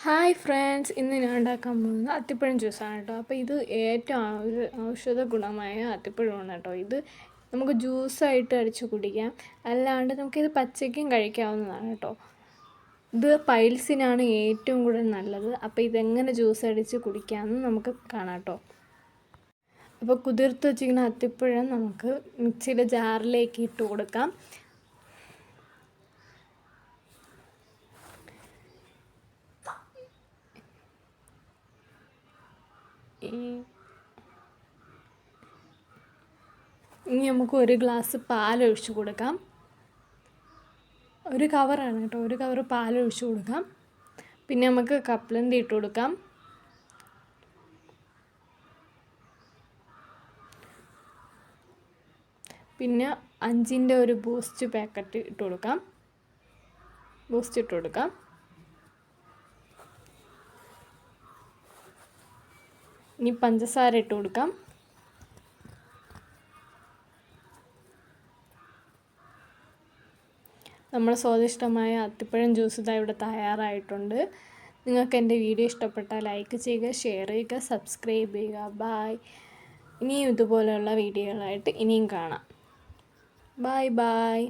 Hi friends, ഇന്ന് ഞാൻ ഉണ്ടാക്കാൻ പോകുന്നത് അത്തിപ്പഴം ജ്യൂസാണ് കേട്ടോ. അപ്പോൾ ഇത് ഏറ്റവും ഒരു ഔഷധ ഗുണമായ അത്തിപ്പഴമാണ് കേട്ടോ. ഇത് നമുക്ക് ജ്യൂസായിട്ട് അടിച്ച് കുടിക്കാം, അല്ലാണ്ട് നമുക്കിത് പച്ചയ്ക്കും കഴിക്കാവുന്നതാണ് കേട്ടോ. ഇത് പൈൽസിനാണ് ഏറ്റവും കൂടുതൽ നല്ലത്. അപ്പോൾ ഇതെങ്ങനെ ജ്യൂസ് അടിച്ച് കുടിക്കാമെന്ന് നമുക്ക് കാണാം കേട്ടോ. അപ്പോൾ കുതിർത്ത് വെച്ചിരിക്കുന്ന അത്തിപ്പഴം നമുക്ക് മിക്സിയുടെ ജാറിലേക്ക് ഇട്ട് കൊടുക്കാം. ഇനി നമുക്ക് ഒരു ഗ്ലാസ് പാലൊഴിച്ച് കൊടുക്കാം. ഒരു കവറാണ് കേട്ടോ, ഒരു കവർ പാലൊഴിച്ച് കൊടുക്കാം. പിന്നെ നമുക്ക് കപ്പലണ്ടി ഇട്ട് കൊടുക്കാം. പിന്നെ 5ൻ്റെ ഒരു ബൂസ്റ്റ് പാക്കറ്റ് ഇട്ട് കൊടുക്കാം. ബൂസ്റ്റ് ഇട്ട് കൊടുക്കാം. ഇനി പഞ്ചസാര ഇട്ട് കൊടുക്കാം. നമ്മുടെ സ്വാദിഷ്ടമായ അത്തിപ്പഴം ജ്യൂസ് ഇതാ ഇവിടെ തയ്യാറായിട്ടുണ്ട്. നിങ്ങൾക്ക് എൻ്റെ വീഡിയോ ഇഷ്ടപ്പെട്ടാൽ ലൈക്ക് ചെയ്യുക, ഷെയർ ചെയ്യുക, സബ്സ്ക്രൈബ് ചെയ്യുക. ബായ്. ഇനിയും ഇതുപോലെയുള്ള വീഡിയോകളായിട്ട് ഇനിയും കാണാം. Bye bye.